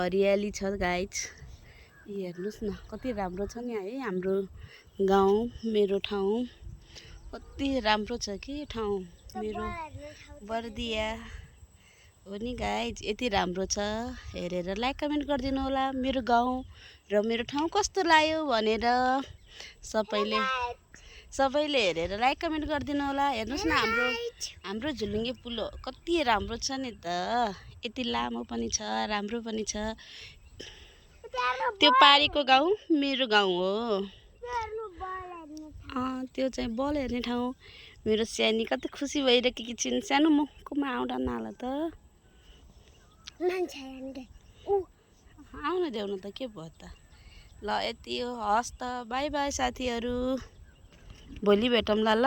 हरियाली छ गाइज। हेर्नुहोस् न कति राम्रो छ नि है हाम्रो गाउँ, मेरो ठाउँ। कति राम्रो छ कि ठाउँ मेरो बर्दिया हो नि गाइज। यति राम्रो छ, हेरेर लाइक कमेन्ट गरिदिनु होला मेरो गाउँ र मेरो ठाउँ कस्तो लाग्यो भनेर। सबैले हेरेर लाइक कमेन्ट गरिदिनु होला। हेर्नुहोस् न हाम्रो झुलुङ्गे पुल हो, कति राम्रो छ नि त। यति लामो पनि छ, राम्रो पनि छ। त्यो पारीको गाउँ मेरो गाउँ हो। त्यो चाहिँ बल हेर्ने ठाउँ। मेरो स्यानी कति खुसी भइरहेकी छिन्। सानो मुखमा आउँदा नाला त आउन देऊ न त, के भयो त। ल यति हो, हस् त, बाई बाई साथीहरू, भोलि भेटौँला ल।